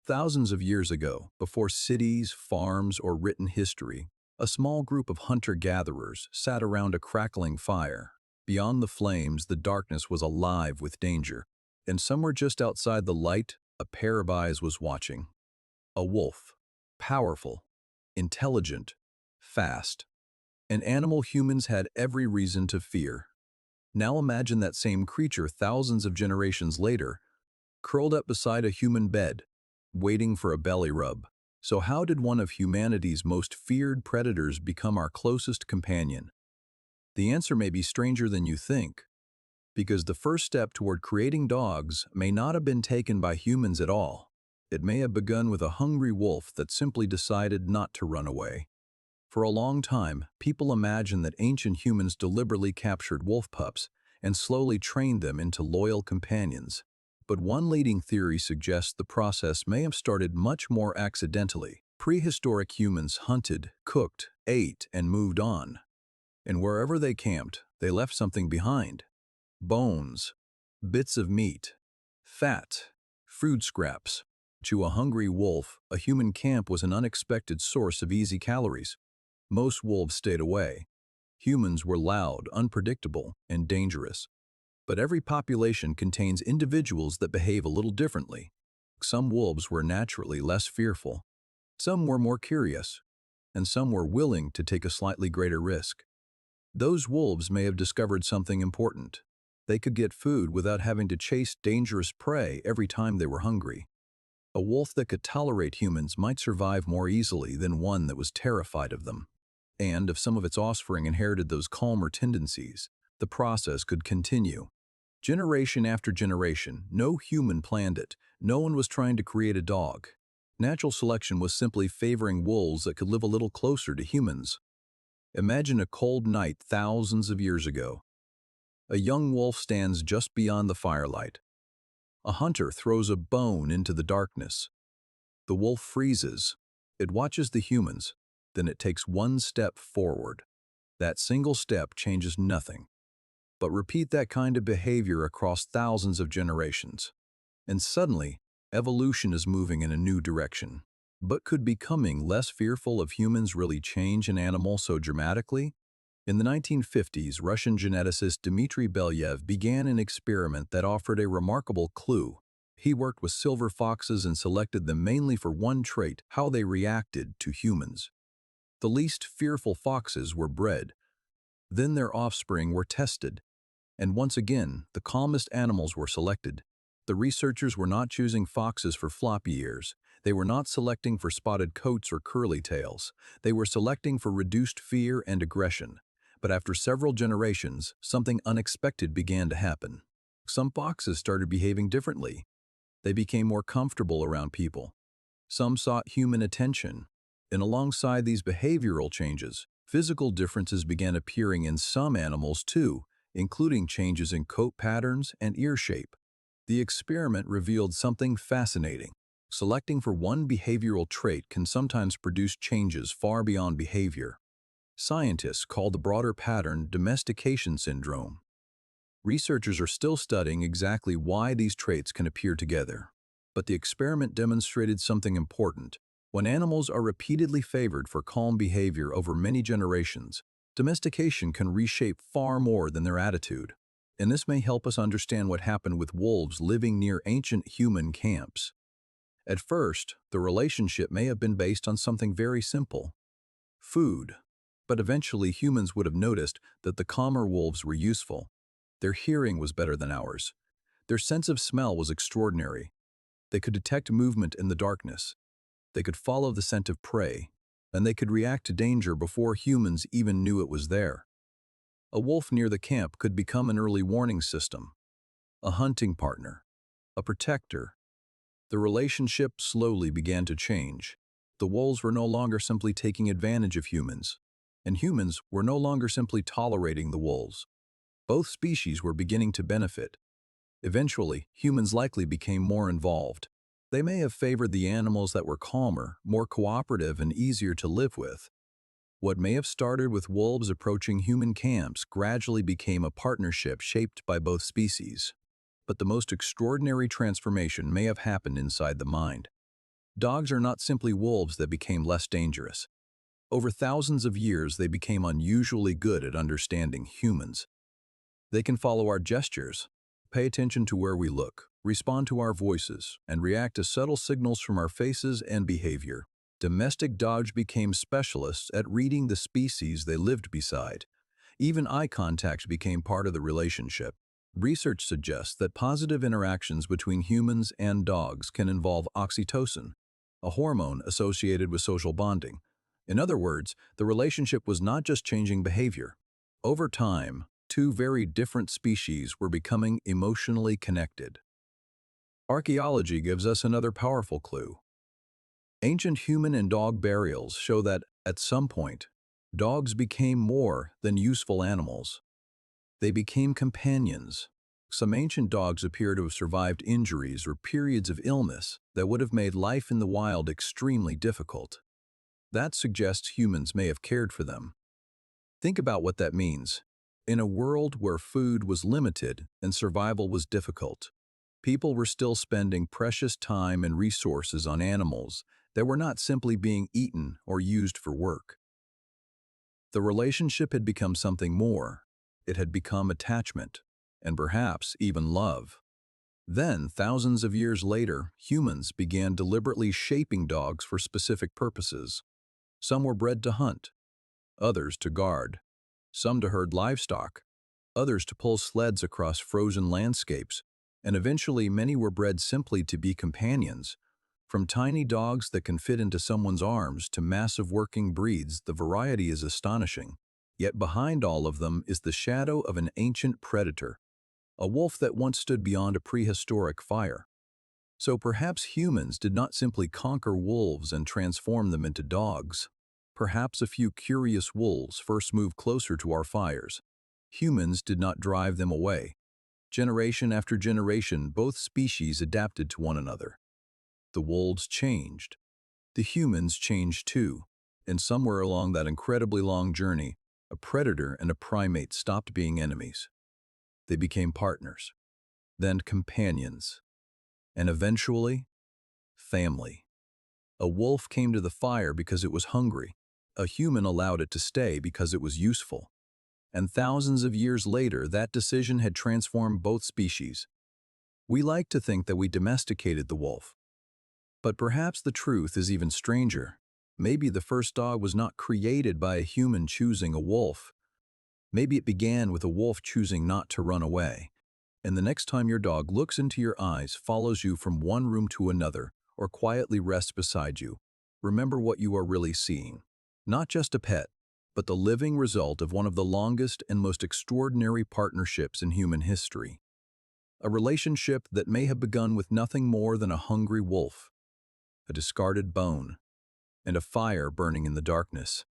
Thousands of years ago, before cities, farms, or written history, a small group of hunter-gatherers sat around a crackling fire. Beyond the flames, the darkness was alive with danger, and somewhere just outside the light, a pair of eyes was watching. A wolf. Powerful, intelligent, fast. An animal humans had every reason to fear. Now imagine that same creature thousands of generations later, curled up beside a human bed, waiting for a belly rub. So how did one of humanity's most feared predators become our closest companion? The answer may be stranger than you think, because the first step toward creating dogs may not have been taken by humans at all. It may have begun with a hungry wolf that simply decided not to run away. For a long time, people imagined that ancient humans deliberately captured wolf pups and slowly trained them into loyal companions. But one leading theory suggests the process may have started much more accidentally. Prehistoric humans hunted, cooked, ate, and moved on. And wherever they camped, they left something behind. Bones, bits of meat, fat, food scraps. To a hungry wolf, a human camp was an unexpected source of easy calories. Most wolves stayed away. Humans were loud, unpredictable, and dangerous. But every population contains individuals that behave a little differently. Some wolves were naturally less fearful. Some were more curious. And some were willing to take a slightly greater risk. Those wolves may have discovered something important. They could get food without having to chase dangerous prey every time they were hungry. A wolf that could tolerate humans might survive more easily than one that was terrified of them. And if some of its offspring inherited those calmer tendencies, the process could continue. Generation after generation, no human planned it. No one was trying to create a dog. Natural selection was simply favoring wolves that could live a little closer to humans. Imagine a cold night thousands of years ago. A young wolf stands just beyond the firelight. A hunter throws a bone into the darkness. The wolf freezes. It watches the humans. Then it takes one step forward. That single step changes nothing. But repeat that kind of behavior across thousands of generations. And suddenly, evolution is moving in a new direction. But could becoming less fearful of humans really change an animal so dramatically? In the 1950s, Russian geneticist Dmitry Belyaev began an experiment that offered a remarkable clue. He worked with silver foxes and selected them mainly for one trait: how they reacted to humans. The least fearful foxes were bred. Then their offspring were tested. And once again, the calmest animals were selected. The researchers were not choosing foxes for floppy ears. They were not selecting for spotted coats or curly tails. They were selecting for reduced fear and aggression. But after several generations, something unexpected began to happen. Some foxes started behaving differently. They became more comfortable around people. Some sought human attention. And alongside these behavioral changes, physical differences began appearing in some animals too, including changes in coat patterns and ear shape. The experiment revealed something fascinating. Selecting for one behavioral trait can sometimes produce changes far beyond behavior. Scientists call the broader pattern domestication syndrome. Researchers are still studying exactly why these traits can appear together. But the experiment demonstrated something important. When animals are repeatedly favored for calm behavior over many generations, domestication can reshape far more than their attitude. And this may help us understand what happened with wolves living near ancient human camps. At first, the relationship may have been based on something very simple: food. But eventually humans would have noticed that the calmer wolves were useful. Their hearing was better than ours. Their sense of smell was extraordinary. They could detect movement in the darkness. They could follow the scent of prey, and they could react to danger before humans even knew it was there. A wolf near the camp could become an early warning system, a hunting partner, a protector. The relationship slowly began to change. The wolves were no longer simply taking advantage of humans, and humans were no longer simply tolerating the wolves. Both species were beginning to benefit. Eventually, humans likely became more involved. They may have favored the animals that were calmer, more cooperative, and easier to live with. What may have started with wolves approaching human camps gradually became a partnership shaped by both species. But the most extraordinary transformation may have happened inside the mind. Dogs are not simply wolves that became less dangerous. Over thousands of years, they became unusually good at understanding humans. They can follow our gestures, pay attention to where we look, respond to our voices, and react to subtle signals from our faces and behavior. Domestic dogs became specialists at reading the species they lived beside. Even eye contact became part of the relationship. Research suggests that positive interactions between humans and dogs can involve oxytocin, a hormone associated with social bonding. In other words, the relationship was not just changing behavior. Over time, two very different species were becoming emotionally connected. Archaeology gives us another powerful clue. Ancient human and dog burials show that, at some point, dogs became more than useful animals. They became companions. Some ancient dogs appear to have survived injuries or periods of illness that would have made life in the wild extremely difficult. That suggests humans may have cared for them. Think about what that means. In a world where food was limited and survival was difficult, people were still spending precious time and resources on animals that were not simply being eaten or used for work. The relationship had become something more. It had become attachment, and perhaps even love. Then, thousands of years later, humans began deliberately shaping dogs for specific purposes. Some were bred to hunt, others to guard, some to herd livestock, others to pull sleds across frozen landscapes, and eventually many were bred simply to be companions. From tiny dogs that can fit into someone's arms to massive working breeds, the variety is astonishing. Yet behind all of them is the shadow of an ancient predator, a wolf that once stood beyond a prehistoric fire. So perhaps humans did not simply conquer wolves and transform them into dogs. Perhaps a few curious wolves first moved closer to our fires. Humans did not drive them away. Generation after generation, both species adapted to one another. The wolves changed. The humans changed too. And somewhere along that incredibly long journey, a predator and a primate stopped being enemies. They became partners, then companions, and eventually, family. A wolf came to the fire because it was hungry. A human allowed it to stay because it was useful. And thousands of years later, that decision had transformed both species. We like to think that we domesticated the wolf. But perhaps the truth is even stranger. Maybe the first dog was not created by a human choosing a wolf. Maybe it began with a wolf choosing not to run away. And the next time your dog looks into your eyes, follows you from one room to another, or quietly rests beside you, remember what you are really seeing. Not just a pet, but the living result of one of the longest and most extraordinary partnerships in human history. A relationship that may have begun with nothing more than a hungry wolf, a discarded bone, and a fire burning in the darkness.